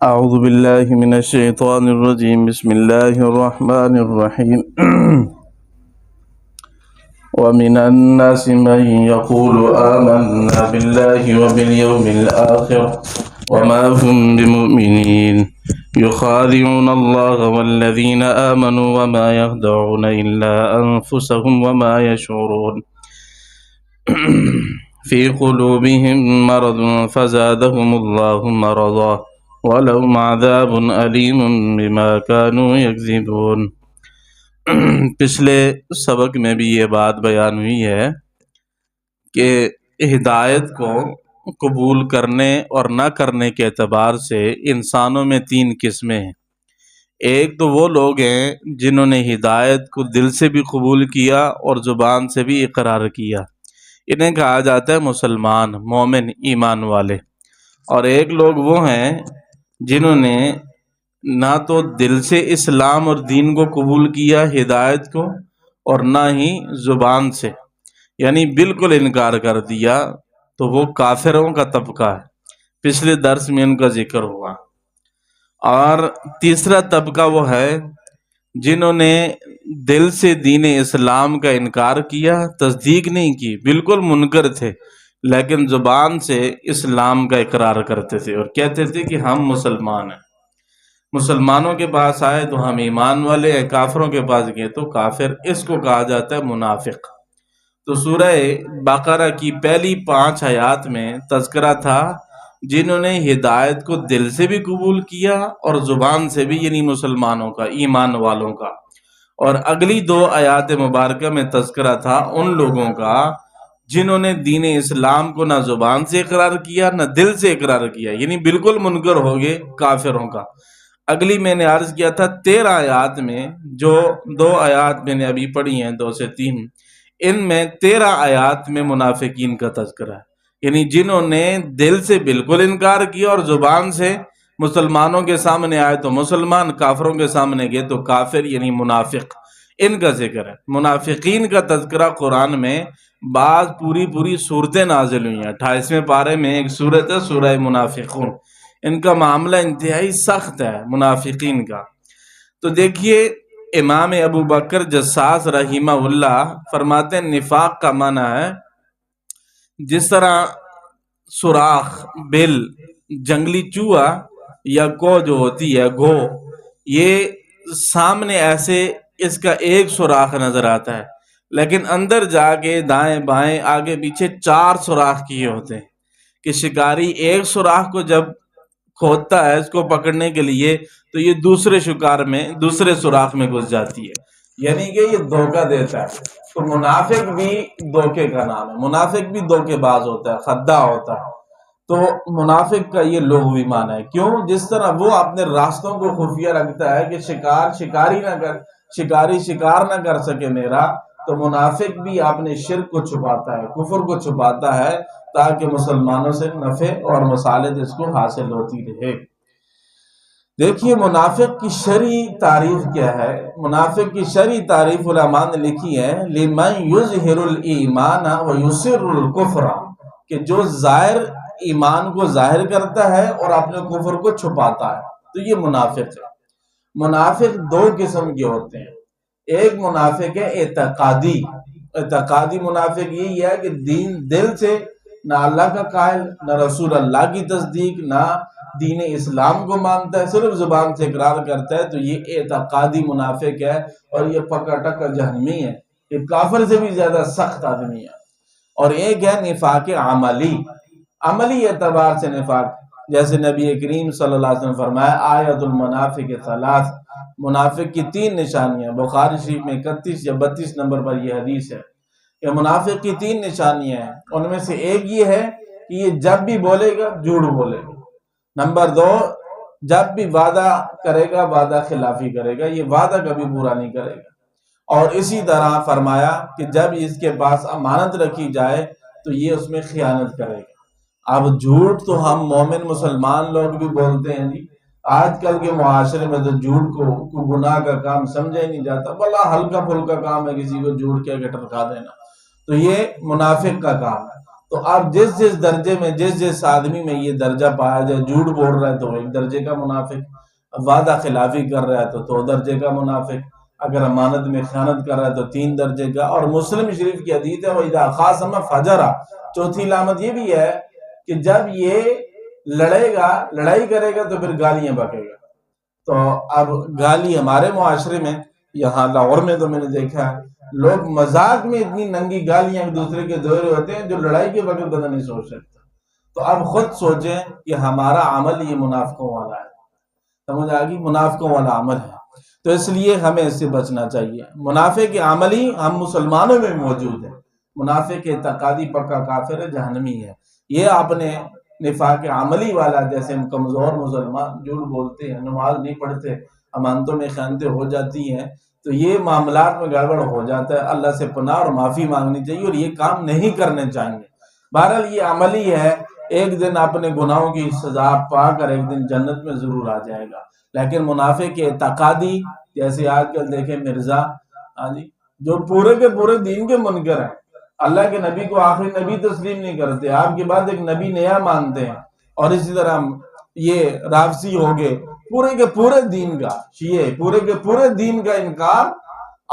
أعوذ بالله من الشيطان الرجيم. بسم الله الرحمن الرحيم. ومن الناس من يقول آمنا بالله وباليوم الآخر وما هم بمؤمنين يخادعون الله والذين آمنوا وما يخدعون إلا أنفسهم وما يشعرون في قلوبهم مرض فزادهم الله مرضا ولهم عذاب علیم بما كانوا يكذبون۔ پچھلے سبق میں بھی یہ بات بیان ہوئی ہے کہ ہدایت کو قبول کرنے اور نہ کرنے کے اعتبار سے انسانوں میں تین قسمیں ہیں۔ ایک تو وہ لوگ ہیں جنہوں نے ہدایت کو دل سے بھی قبول کیا اور زبان سے بھی اقرار کیا، انہیں کہا جاتا ہے مسلمان، مومن، ایمان والے۔ اور ایک لوگ وہ ہیں جنہوں نے نہ تو دل سے اسلام اور دین کو قبول کیا، ہدایت کو، اور نہ ہی زبان سے، یعنی بالکل انکار کر دیا، تو وہ کافروں کا طبقہ ہے۔ پچھلے درس میں ان کا ذکر ہوا۔ اور تیسرا طبقہ وہ ہے جنہوں نے دل سے دین اسلام کا انکار کیا، تصدیق نہیں کی، بالکل منکر تھے، لیکن زبان سے اسلام کا اقرار کرتے تھے اور کہتے تھے کہ ہم مسلمان ہیں۔ مسلمانوں کے پاس آئے تو ہم ایمان والے ہیں، کافروں کے پاس گئے تو کافر۔ اس کو کہا جاتا ہے منافق۔ تو سورہ بقرہ کی پہلی 5 آیات میں تذکرہ تھا جنہوں نے ہدایت کو دل سے بھی قبول کیا اور زبان سے بھی، یعنی مسلمانوں کا، ایمان والوں کا۔ اور اگلی 2 آیات مبارکہ میں تذکرہ تھا ان لوگوں کا جنہوں نے دین اسلام کو نہ زبان سے اقرار کیا نہ دل سے اقرار کیا، یعنی بالکل منکر ہو گئے، کافروں کا۔ اگلی میں نے عرض کیا تھا 13 آیات میں، جو 2 آیات میں نے ابھی پڑھی ہیں 2 سے 3، ان میں 13 آیات میں منافقین کا تذکرہ ہے، یعنی جنہوں نے دل سے بالکل انکار کیا اور زبان سے مسلمانوں کے سامنے آئے تو مسلمان، کافروں کے سامنے گئے تو کافر، یعنی منافق۔ ان کا ذکر ہے۔ منافقین کا تذکرہ قرآن میں بعض پوری صورتیں نازل ہوئی ہیں۔ 28ویں پارے میں ایک صورت ہے سورہ منافقون۔ ان کا معاملہ انتہائی سخت ہے منافقین کا۔ تو دیکھیے امام ابو بکر جساس رحمہ اللہ فرماتے ہیں نفاق کا معنی ہے جس طرح سوراخ، بل، جنگلی چوہا یا کو جو ہوتی ہے، گو، یہ سامنے ایسے اس کا ایک سوراخ نظر آتا ہے، لیکن اندر جا کے دائیں بائیں آگے پیچھے 4 سوراخ کیے ہوتے ہیں کہ شکاری ایک سوراخ کو جب کھودتا ہے اس کو پکڑنے کے لیے تو یہ دوسرے شکار میں، دوسرے سوراخ میں گھس جاتی ہے، یعنی کہ یہ دھوکہ دیتا ہے۔ تو منافق بھی دھوکے کا نام ہے، منافق بھی دھوکے باز ہوتا ہے، خداع ہوتا ہے۔ تو منافق کا یہ لغوی معنی ہے۔ کیوں؟ جس طرح وہ اپنے راستوں کو خفیہ رکھتا ہے کہ شکاری شکار نہ کر سکے میرا، تو منافق بھی اپنے شرک کو چھپاتا ہے، کفر کو چھپاتا ہے، تاکہ مسلمانوں سے نفع اور مصالحت اس کو حاصل ہوتی رہے۔ دیکھیے منافق کی شرعی تعریف کیا ہے؟ منافق کی شرعی تعریف علماء نے لکھی ہے لمن یظہر الایمان ویسر الکفر، کہ جو ظاہر ایمان کو ظاہر کرتا ہے اور اپنے کفر کو چھپاتا ہے، تو یہ منافق ہے۔ منافق 2 قسم کے ہوتے ہیں۔ ایک منافق ہے اعتقادی منافق یہی ہے کہ دل سے نہ اللہ کا قائل، نہ رسول اللہ کی تصدیق، نہ دین اسلام کو مانتا ہے، صرف زبان سے اقرار کرتا ہے، تو یہ اعتقادی منافق ہے اور یہ پکا ٹکا جہنمی ہے، یہ کافر سے بھی زیادہ سخت آدمی ہے۔ اور ایک ہے نفاق عملی اعتبار سے نفاق، جیسے نبی کریم صلی اللہ علیہ وسلم فرمایا آیت المنافق 3، منافق کی 3 نشانیاں، بخاری شریف میں 31 یا 32 نمبر پر یہ حدیث ہے کہ منافق کی 3 نشانیاں ہیں۔ ان میں سے ایک یہ ہے کہ یہ جب بھی بولے گا جھوٹ بولے گا۔ نمبر 2، جب بھی وعدہ کرے گا وعدہ خلافی کرے گا، یہ وعدہ کبھی پورا نہیں کرے گا۔ اور اسی طرح فرمایا کہ جب اس کے پاس امانت رکھی جائے تو یہ اس میں خیانت کرے گا۔ اب جھوٹ تو ہم مومن مسلمان لوگ بھی بولتے ہیں جی، آج کل کے معاشرے میں تو جھوٹ کو گناہ کا کام سمجھا ہی نہیں جاتا، بڑا ہلکا پھلکا کام ہے کسی کو جھوٹ کیا کہ ٹرکا دینا، تو یہ منافق کا کام ہے۔ تو اب جس جس درجے میں جس جس آدمی میں یہ درجہ پایا جائے، جھوٹ بول رہا ہے تو ایک درجے کا منافق، وعدہ خلافی کر رہا ہے تو 2 درجے کا منافق، اگر امانت میں خیانت کر رہا ہے تو 3 درجے کا۔ اور مسلم شریف کی حدیث ہے وَإِذَا خَاصَمَ فَجَرَ۔ چوتھی علامت یہ بھی ہے کہ جب یہ لڑے گا، لڑائی کرے گا تو پھر گالیاں بکے گا۔ تو اب گالی ہمارے معاشرے میں، یہاں لاہور میں تو میں نے دیکھا ہے لوگ مذاق میں اتنی ننگی گالیاں ایک دوسرے کے دے رہے ہوتے ہیں جو لڑائی کے وقت بندہ نہیں سوچ سکتا۔ تو اب خود سوچیں کہ ہمارا عمل یہ منافقوں والا ہے، سمجھ آ گئی، منافقوں والا عمل ہے، تو اس لیے ہمیں اس سے بچنا چاہیے۔ منافق عملی ہم مسلمانوں میں موجود ہے، منافق اعتقادی پکا کافر ہے، جہنمی ہے۔ یہ آپ نے نفاق عملی والا، جیسے ہم کمزور مسلمان جھوٹ بولتے ہیں، نماز نہیں پڑھتے، امانتوں میں خیانتیں ہو جاتی ہیں، تو یہ معاملات میں گڑبڑ ہو جاتا ہے۔ اللہ سے پناہ اور معافی مانگنی چاہیے اور یہ کام نہیں کرنے چاہیے۔ بہرحال یہ عملی ہے، ایک دن اپنے گناہوں کی سزا پا کر ایک دن جنت میں ضرور آ جائے گا۔ لیکن منافق اعتقادی، جیسے آج کل دیکھیں مرزا جو پورے کے پورے دین کے منکر ہیں، اللہ کے نبی کو آخری نبی تسلیم نہیں کرتے، آپ کے بعد ایک نبی نیا مانتے ہیں، اور اسی طرح یہ رافضی ہو گئے، پورے کے پورے دین کا، شیعہ پورے کے پورے دین کا انکار،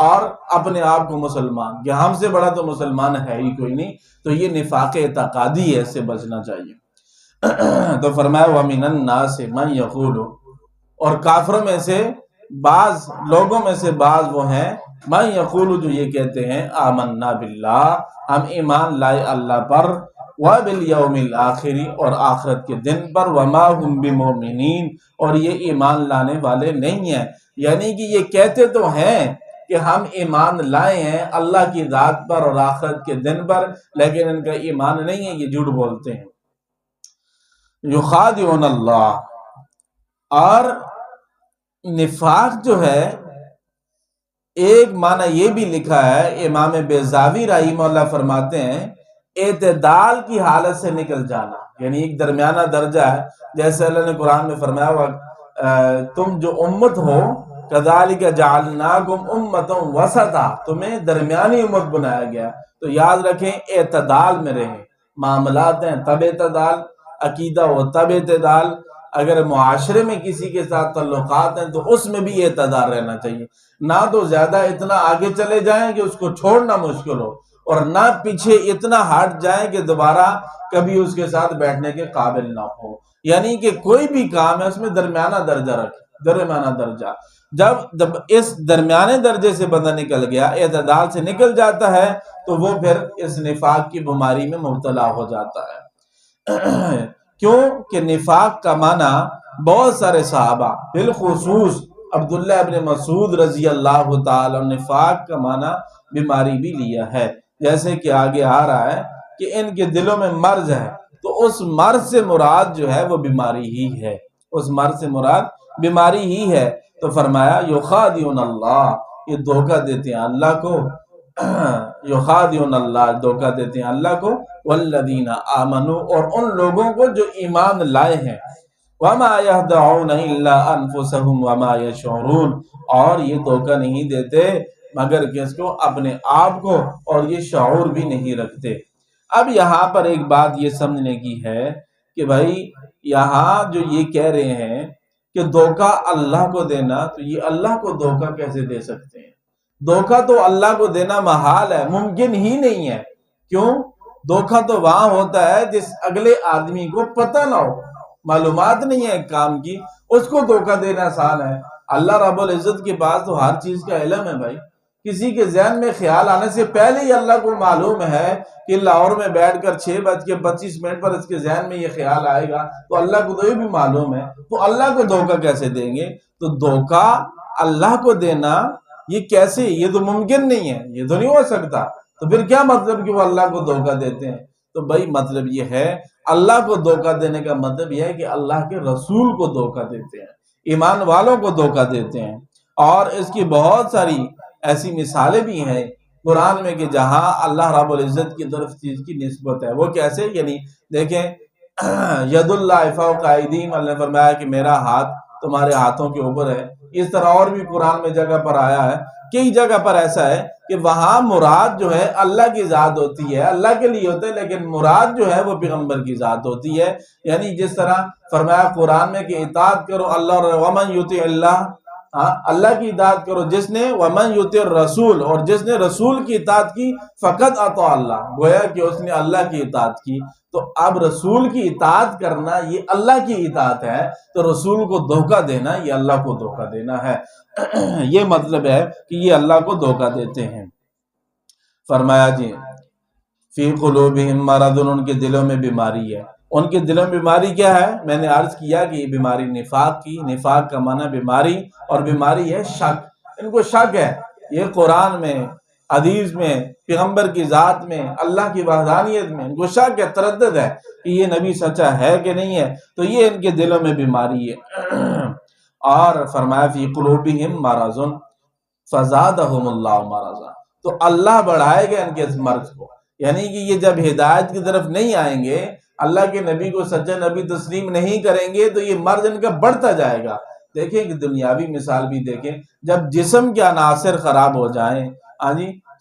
اور اپنے آپ کو مسلمان کہ ہم سے بڑا تو مسلمان ہے ہی کوئی نہیں۔ تو یہ نفاق اعتقادی ہے، اس سے بچنا چاہیے۔ تو فرمایا وَمِنَ النَّاسِ مَن يَقُولُ، اور کافروں میں سے بعض لوگوں میں سے بعض وہ ہیں مَن يَقُولُ جو یہ کہتے ہیں آمنا باللہ، ہم ایمان لائے اللہ پر، وَبِالْيَوْمِ الْآخِرِ اور آخرت کے دن پر، وَمَا هُمْ بِمُؤْمِنِينَ اور یہ ایمان لانے والے نہیں ہیں۔ یعنی کہ یہ کہتے تو ہیں کہ ہم ایمان لائے ہیں اللہ کی ذات پر اور آخرت کے دن پر، لیکن ان کا ایمان نہیں ہے، یہ جھوٹ بولتے ہیں۔ یخادعون اللہ، اور نفاق جو ہے ایک معنی یہ بھی لکھا ہے، امام بیضاوی رحمہ اللہ فرماتے ہیں اعتدال کی حالت سے نکل جانا، یعنی ایک درمیانہ درجہ ہے، جیسے اللہ نے قرآن میں فرمایا تم جو امت ہو کذالک جعلناکم امۃ وسطا، تمہیں درمیانی امت بنایا گیا، تو یاد رکھیں اعتدال میں رہیں، معاملات ہیں تب اعتدال، عقیدہ ہو تب اعتدال، اگر معاشرے میں کسی کے ساتھ تعلقات ہیں تو اس میں بھی اعتدال رہنا چاہیے، نہ تو زیادہ اتنا آگے چلے جائیں کہ اس کو چھوڑنا مشکل ہو، اور نہ پیچھے اتنا ہٹ جائیں کہ دوبارہ کبھی اس کے ساتھ بیٹھنے کے قابل نہ ہو۔ یعنی کہ کوئی بھی کام ہے اس میں درمیانہ درجہ رکھیں، درمیانہ درجہ۔ جب اس درمیانے درجے سے بندہ نکل گیا، اعتدال سے نکل جاتا ہے، تو وہ پھر اس نفاق کی بیماری میں مبتلا ہو جاتا ہے۔ کیوں کہ نفاق کا معنی بہت سارے صحابہ بالخصوص عبداللہ ابن مسعود رضی اللہ تعالی نفاق کا معنی بیماری بھی لیا ہے، جیسے کہ آگے آ رہا ہے کہ ان کے دلوں میں مرض ہے، تو اس مرض سے مراد جو ہے وہ بیماری ہی ہے، اس مرض سے مراد بیماری ہی ہے۔ تو فرمایا یخادعون اللہ، یہ دھوکہ دیتے ہیں اللہ کو، یخادعون اللہ دھوکہ دیتے ہیں اللہ کو، والذین آمنوا اور ان لوگوں کو جو ایمان لائے ہیں، وما یخدعون الا انفسهم وما یشعرون اور یہ دھوکہ نہیں دیتے مگر کس کو؟ اپنے آپ کو، اور یہ شعور بھی نہیں رکھتے۔ اب یہاں پر ایک بات یہ سمجھنے کی ہے کہ بھائی یہاں جو یہ کہہ رہے ہیں کہ دھوکہ اللہ کو دینا، تو یہ اللہ کو دھوکہ کیسے دے سکتے ہیں؟ دھوکہ تو اللہ کو دینا محال ہے، ممکن ہی نہیں ہے۔ کیوں؟ دھوکہ تو وہاں ہوتا ہے جس اگلے آدمی کو پتہ نہ ہو، معلومات نہیں ہے کام کی، اس کو دھوکہ دینا آسان ہے۔ اللہ رب العزت کے پاس تو ہر چیز کا علم ہے بھائی، کسی کے ذہن میں خیال آنے سے پہلے ہی اللہ کو معلوم ہے کہ لاہور میں بیٹھ کر 6:25 پر اس کے ذہن میں یہ خیال آئے گا، تو اللہ کو تو یہ بھی معلوم ہے، تو اللہ کو دھوکہ کیسے دیں گے؟ تو دھوکہ اللہ کو دینا یہ کیسے؟ یہ تو ممکن نہیں ہے، یہ تو نہیں ہو سکتا، تو پھر کیا مطلب کہ وہ اللہ کو دھوکہ دیتے ہیں؟ تو بھائی مطلب یہ ہے اللہ کو دھوکہ دینے کا مطلب یہ ہے کہ اللہ کے رسول کو دھوکہ دیتے ہیں، ایمان والوں کو دھوکہ دیتے ہیں۔ اور اس کی بہت ساری ایسی مثالیں بھی ہیں قرآن میں کہ جہاں اللہ رب العزت کی طرف چیز کی نسبت ہے۔ وہ کیسے؟ یعنی دیکھیں ید اللہ فوق ایدیہم، اللہ نے فرمایا کہ میرا ہاتھ تمہارے ہاتھوں کے اوپر ہے، اس طرح اور بھی قرآن میں جگہ پر آیا ہے، کئی جگہ پر ایسا ہے کہ وہاں مراد جو ہے اللہ کی ذات ہوتی ہے، اللہ کے لیے ہوتا ہے، لیکن مراد جو ہے وہ پیغمبر کی ذات ہوتی ہے۔ یعنی جس طرح فرمایا قرآن میں کہ اطاعت کرو اللہ اور ومن یطع اللہ، اللہ کی اطاعت کرو، جس نے ومن یطع الرسول، اور جس نے رسول کی اطاعت کی فقط اطاع اللہ، گویا کہ اس نے اللہ کی اطاعت کی۔ تو اب رسول کی اطاعت کرنا یہ اللہ کی اطاعت ہے، تو رسول کو دھوکہ دینا یہ اللہ کو دھوکہ دینا ہے۔ یہ مطلب ہے کہ یہ اللہ کو دھوکہ دیتے ہیں۔ فرمایا جی فی قلوبہم مرض، ان کے دلوں میں بیماری ہے۔ ان کے دلوں میں بیماری کیا ہے؟ میں نے عرض کیا کہ یہ بیماری نفاق کی، نفاق کا معنی بیماری، اور بیماری ہے شک۔ ان کو شک ہے، یہ قرآن میں، حدیث میں، پیغمبر کی ذات میں، اللہ کی وحدانیت میں ان کو شک ہے، تردد ہے کہ یہ نبی سچا ہے کہ نہیں ہے، تو یہ ان کے دلوں میں بیماری ہے۔ اور فرمایا فی قلوبہم مرض فزادہم اللہ مرضا، تو اللہ بڑھائے گا ان کے اس مرض کو۔ یعنی کہ یہ جب ہدایت کی طرف نہیں آئیں گے، اللہ کے نبی کو سچا نبی تسلیم نہیں کریں گے، تو یہ مرض ان کا بڑھتا جائے گا۔ دیکھیں کہ دنیاوی مثال بھی دیکھیں، جب جسم کے عناصر خراب ہو جائیں،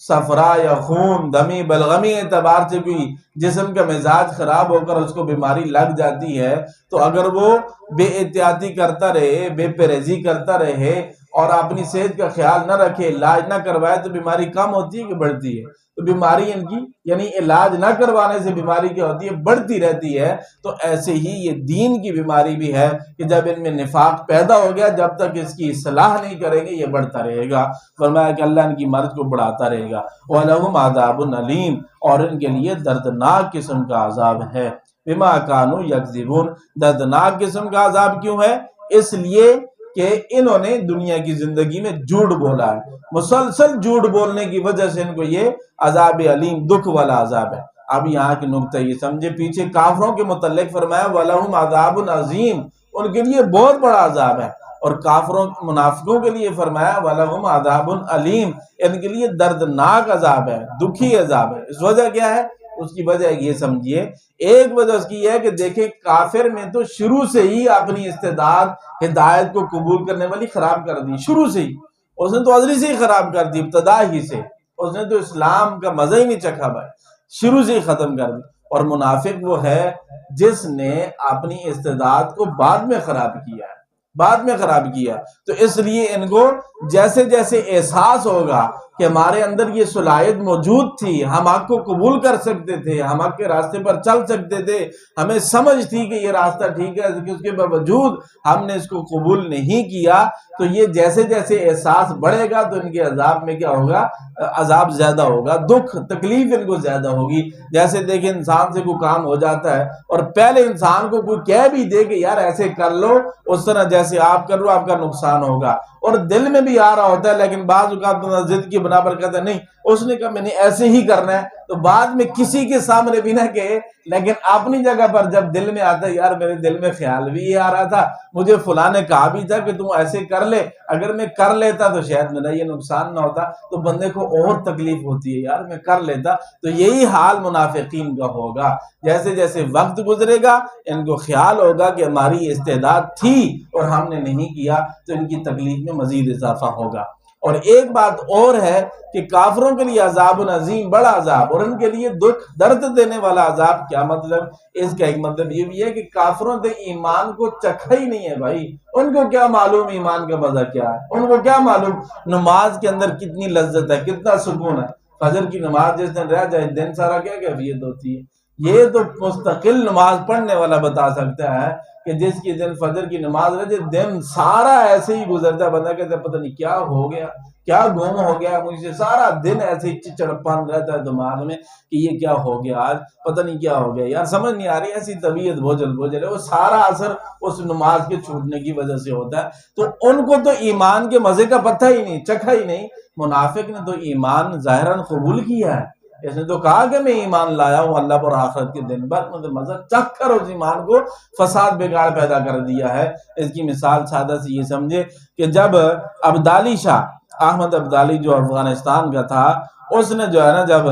صفرا یا خون دمی بلغمی اعتبار سے بھی جسم کا مزاج خراب ہو کر اس کو بیماری لگ جاتی ہے، تو اگر وہ بے احتیاطی کرتا رہے، بے پرہیزی کرتا رہے اور اپنی صحت کا خیال نہ رکھے، علاج نہ کروائے، تو بیماری کم ہوتی ہے کہ بڑھتی ہے؟ تو بیماری ان کی یعنی علاج نہ کروانے سے بیماری کیا ہوتی ہے؟ بڑھتی رہتی ہے۔ تو ایسے ہی یہ دین کی بیماری بھی ہے کہ جب ان میں نفاق پیدا ہو گیا، جب تک اس کی اصلاح نہیں کریں گے یہ بڑھتا رہے گا۔ فرمایا کہ اللہ ان کی مرض کو بڑھاتا رہے گا۔ وَلَهُمْ عَذَابٌ عَلِيمٌ، اور ان کے لیے دردناک قسم کا عذاب ہے۔ بِمَا كَانُوا يَكْذِبُونَ، دردناک قسم کا عذاب کیوں ہے؟ اس لیے کہ انہوں نے دنیا کی زندگی میں جھوٹ بولا ہے، مسلسل جھوٹ بولنے کی وجہ سے ان کو یہ عذاب علیم، دکھ والا عذاب ہے۔ اب یہاں کی نقطہ یہ سمجھے، پیچھے کافروں کے متعلق فرمایا وَلَهُمْ عَذَابٌ عَظِيمٌ، ان کے لیے بہت بڑا عذاب ہے، اور کافروں منافقوں کے لیے فرمایا وَلَهُمْ عَذَابٌ عَلِيمٌ، ان کے لیے دردناک عذاب ہے، دکھی عذاب ہے۔ اس وجہ کیا ہے؟ اس کی وجہ یہ سمجھیے، ایک وجہ اس کی یہ ہے کہ دیکھیں کافر میں تو شروع سے ہی اپنی استعداد ہدایت کو قبول کرنے والی خراب کر دی، شروع سے ہی اس نے تو ازلی سے ہی خراب کر دی، ابتدا ہی سے اس نے تو اسلام کا مزہ ہی نہیں چکھا بھائی، شروع سے ہی ختم کر دی۔ اور منافق وہ ہے جس نے اپنی استعداد کو بعد میں خراب کیا ہے، بعد میں خراب کیا، تو اس لیے ان کو جیسے جیسے احساس ہوگا کہ ہمارے اندر یہ صلاحیت موجود تھی، ہم حق کو قبول کر سکتے تھے، ہم حق کے راستے پر چل سکتے تھے، ہمیں سمجھ تھی کہ یہ راستہ ٹھیک ہے، اس کے باوجود ہم نے اس کو قبول نہیں کیا، تو یہ جیسے جیسے احساس بڑھے گا تو ان کے عذاب میں کیا ہوگا؟ عذاب زیادہ ہوگا، دکھ تکلیف ان کو زیادہ ہوگی۔ جیسے دیکھیں انسان سے کوئی کام ہو جاتا ہے اور پہلے انسان کو کوئی کہہ بھی دے کہ یار ایسے کر لو، اس طرح جیسے آپ کر لو آپ کا نقصان ہوگا، اور دل میں بھی آ رہا ہوتا ہے، لیکن بعض اوقات ضد کی بنا پر کہتا ہے نہیں اس نے کہا میں نے ایسے ہی کرنا ہے، تو بعد میں کسی کے سامنے بھی نہ کہے، لیکن اپنی جگہ پر جب دل میں آتا ہے یار میرے دل میں خیال بھی یہ آ رہا تھا، مجھے فلاں نے کہا بھی تھا کہ تم ایسے کر لے، اگر میں کر لیتا تو شاید میرا یہ نقصان نہ ہوتا، تو بندے کو اور تکلیف ہوتی ہے یار میں کر لیتا۔ تو یہی حال منافقین کا ہوگا، جیسے جیسے وقت گزرے گا ان کو خیال ہوگا کہ ہماری استعداد تھی اور ہم نے نہیں کیا، تو ان کی تکلیف میں مزید اضافہ ہوگا۔ اور ایک بات اور ہے کہ کافروں کے لیے عذاب عظیم، بڑا عذاب، اور ان کے لیے دکھ درد دینے والا عذاب۔ کیا مطلب؟ اس کا ایک مطلب یہ بھی ہے کہ کافروں نے ایمان کو چکھا ہی نہیں ہے بھائی، ان کو کیا معلوم ایمان کا مزہ کیا ہے، ان کو کیا معلوم نماز کے اندر کتنی لذت ہے، کتنا سکون ہے۔ فجر کی نماز جس دن رہ جائے دن سارا کیا کیفیت ہوتی ہے، یہ تو مستقل نماز پڑھنے والا بتا سکتا ہے کہ جس کی دن فجر کی نماز رہ جائے دن سارا ایسے ہی گزرتا ہے، بندہ کہتا ہے پتہ نہیں کیا ہو گیا، کیا گم ہو گیا مجھ سے، سارا دن ایسے ہی چڑپن رہتا ہے دماغ میں کہ یہ کیا ہو گیا آج، پتہ نہیں کیا ہو گیا یار، سمجھ نہیں آ رہی، ایسی طبیعت بوجھل بوجھل ہے، وہ سارا اثر اس نماز کے چھوٹنے کی وجہ سے ہوتا ہے۔ تو ان کو تو ایمان کے مزے کا پتہ ہی نہیں، چکھا ہی نہیں۔ منافق نے تو ایمان ظاہراً قبول کیا ہے، اس نے تو کہا کہ میں ایمان لایا ہوں اللہ پر آخرت کے دن پر، مجھے مزہ چکھ کر اس ایمان کو فساد بگاڑ پیدا کر دیا ہے۔ اس کی مثال سادہ سی یہ سمجھے کہ جب ابدالی شاہ احمد ابدالی جو افغانستان کا تھا، اس نے جو ہے نا جب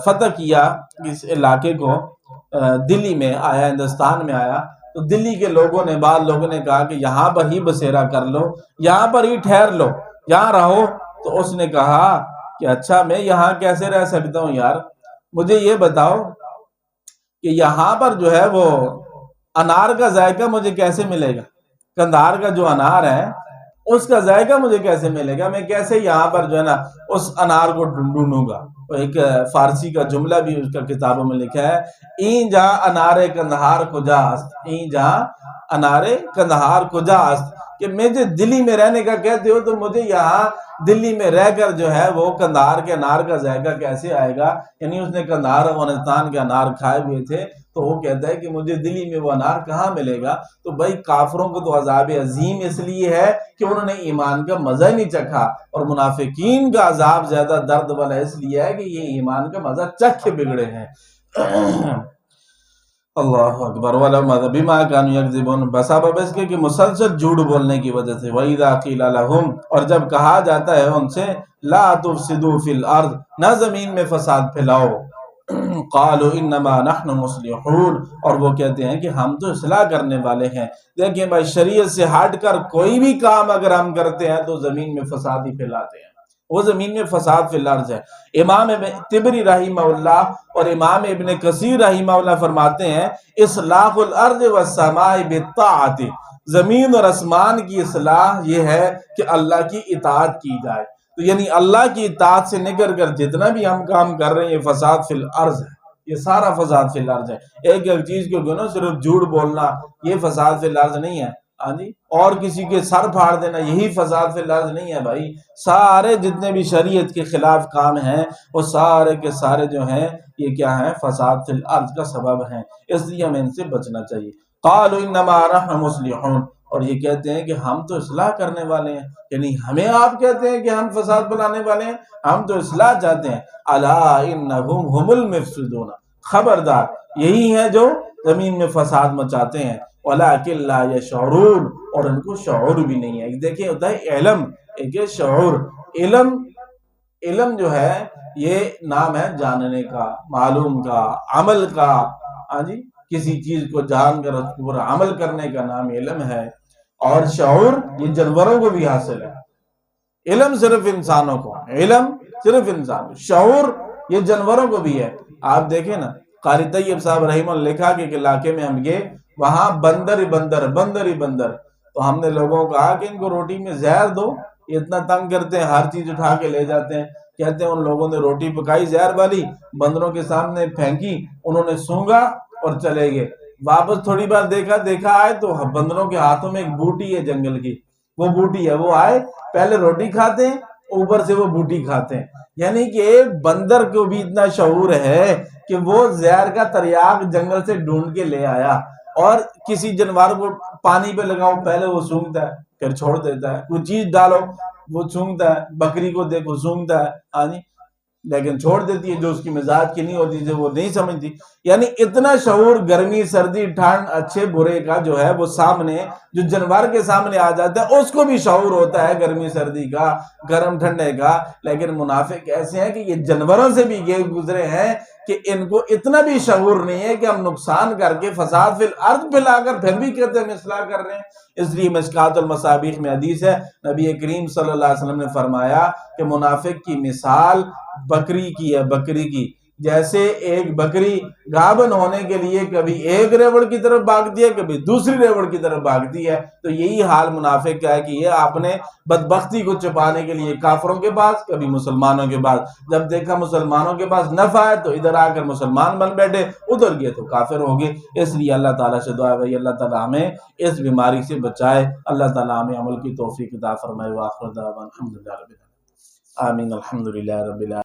فتح کیا اس علاقے کو، دلی میں آیا، ہندوستان میں آیا، تو دلی کے لوگوں نے، بعض لوگوں نے کہا کہ یہاں پر ہی بسیرا کر لو، یہاں پر ہی ٹھہر لو، یہاں رہو۔ تو اس نے کہا کہ اچھا میں یہاں کیسے رہ سکتا ہوں یار، مجھے یہ بتاؤ کہ یہاں پر جو ہے وہ انار کا ذائقہ مجھے کیسے ملے گا، کندھار کا جو انار ہے اس کا ذائقہ مجھے کیسے ملے گا، میں کیسے یہاں پر جو ہے نا اس انار کو ڈھونڈوں گا۔ ایک فارسی کا جملہ بھی اس کا کتابوں میں لکھا ہے، این جا انار کندھار کجاست، این جا انار کندھار کجاست، کہ مجھے دلی میں رہنے کا کہتے ہو تو مجھے یہاں دلی میں رہ کر جو ہے وہ کندھار کے انار کا ذائقہ کیسے آئے گا۔ یعنی اس نے کندھار افغانستان کے انار کھائے ہوئے تھے، تو وہ کہتا ہے کہ مجھے دلی میں وہ انار کہاں ملے گا۔ تو بھائی کافروں کو تو عذاب عظیم اس لیے ہے کہ انہوں نے ایمان کا مزہ نہیں چکھا، اور منافقین کا عذاب زیادہ درد والا اس لیے ہے کہ یہ ایمان کا مزہ چکھ کے بگڑے ہیں۔ اللہ اکبر، بما كانوا يكذبون، بسبب اس کے کہ مسلسل جھوٹ بولنے کی وجہ سے۔ وَإِذَا قِيلَ لَهُمْ، اور جب کہا جاتا ہے ان سے، لا تفسدوا فی الارض، نہ زمین میں فساد پھیلاؤ، قالوا انما نحن مصلحون، اور وہ کہتے ہیں کہ ہم تو اصلاح کرنے والے ہیں۔ دیکھیں بھائی شریعت سے ہٹ کر کوئی بھی کام اگر ہم کرتے ہیں تو زمین میں فساد ہی پھیلاتے ہیں، وہ زمین میں فساد فی الارض ہے۔ امام طبری رحمہ اللہ اور امام ابن کثیر رحمہ اللہ فرماتے ہیں، اصلاح الارض والسماء بالطاعت، زمین اور آسمان کی اصلاح یہ ہے کہ اللہ کی اطاعت کی جائے۔ تو یعنی اللہ کی اطاعت سے نکل کر جتنا بھی ہم کام کر رہے ہیں یہ فساد فی الارض ہے، یہ سارا فساد فی الارض ہے۔ ایک ایک چیز کو گنو، صرف جھوٹ بولنا یہ فساد فی الارض نہیں ہے، ہاں جی، اور کسی کے سر پھاڑ دینا یہی فساد فی الارض نہیں ہے بھائی۔ سارے جتنے بھی شریعت کے خلاف کام ہیں وہ سارے کے سارے جو ہیں یہ کیا ہیں، فساد فی الارض کا سبب ہیں، اس لیے ہمیں ان سے بچنا چاہیے۔ قالوا انما نحن مصلحون، اور یہ کہتے ہیں کہ ہم تو اصلاح کرنے والے ہیں، یعنی ہمیں آپ کہتے ہیں کہ ہم فساد بنانے والے ہیں، ہم تو اصلاح چاہتے ہیں۔ الا انہم هم المفسدون، خبردار یہی ہیں جو زمین میں فساد مچاتے ہیں، ولکن لا یشعرون، اور ان کو شعور بھی نہیں ہے۔ دیکھیں ہوتا ہے علم، ایک ہے شعور۔ علم جو ہے یہ نام ہے جاننے کا، معلوم کا، عمل کا، ہاں جی، کسی چیز کو جان کر اس پر عمل کرنے کا نام علم ہے۔ اور شعور یہ جانوروں کو بھی حاصل ہے، علم صرف انسانوں کو، علم صرف انسان، شعور یہ جانوروں کو بھی ہے۔ آپ دیکھیں نا، قاری طیب صاحب رحمہ اللہ لکھا کہ ایک علاقے میں ہم گئے، وہاں بندر ہی بندر، بندر ہی بندر، تو ہم نے لوگوں کو کہا کہ ان کو روٹی میں زہر دو، یہ اتنا تنگ کرتے ہیں، ہر چیز اٹھا کے لے جاتے ہیں۔ کہتے ہیں ان لوگوں نے روٹی پکائی زہر والی، بندروں کے سامنے پھینکی، انہوں نے سونگا اور چلے گئے۔ واپس تھوڑی بار دیکھا آئے تو بندروں کے ہاتھوں میں ایک بوٹی ہے جنگل کی، وہ بوٹی ہے، وہ آئے پہلے روٹی کھاتے ہیں اوپر سے وہ بوٹی کھاتے ہیں۔ یعنی کہ بندر کو بھی اتنا شعور ہے کہ وہ زہر کا تریاق جنگل سے ڈھونڈ کے لے آیا، اور کسی جانور کو پانی پہ لگاؤ پہلے وہ سونگتا ہے پھر چھوڑ دیتا ہے، کوئی چیز ڈالو وہ سونگتا ہے، بکری کو دیکھو سونگتا ہے، ہاں جی، لیکن چھوڑ دیتی ہے، جو اس کی مزاج کی نہیں ہوتی جو وہ نہیں سمجھتی۔ یعنی اتنا شعور گرمی سردی ٹھنڈ اچھے برے کا جو ہے وہ سامنے، جو جانور کے سامنے آ جاتا ہے اس کو بھی شعور ہوتا ہے گرمی سردی کا، گرم ٹھنڈے کا۔ لیکن منافق ایسے ہیں کہ یہ جانوروں سے بھی یہ گزرے ہیں کہ ان کو اتنا بھی شعور نہیں ہے کہ ہم نقصان کر کے فساد فی الارض پھیلا کر پھر بھی کہتے ہیں ہم اصلاح کر رہے ہیں۔ اس لیے مشکات المصابیح میں حدیث ہے، نبی کریم صلی اللہ علیہ وسلم نے فرمایا کہ منافق کی مثال بکری کی ہے، بکری کی، جیسے ایک بکری گابن ہونے کے لیے کبھی ایک ریوڑ کی طرف بھاگتی ہے کبھی دوسری ریوڑ کی طرف بھاگتی ہے، تو یہی حال منافق کا ہے کہ یہ اپنے بدبختی کو چھپانے کے لیے کافروں کے پاس کبھی مسلمانوں کے پاس، جب دیکھا مسلمانوں کے پاس نفع ہے تو ادھر آ کر مسلمان بن بیٹھے، ادھر گئے تو کافر ہو گئے۔ اس لیے اللہ تعالیٰ سے دعا ہے بھائی اللہ تعالیٰ ہمیں اس بیماری سے بچائے، اللہ تعالیٰ ہمیں عمل کی توفیق عطا فرمائے۔ وآخر دعوانا الحمدللہ رب العالمین، آمین، الحمدللہ رب العالمین۔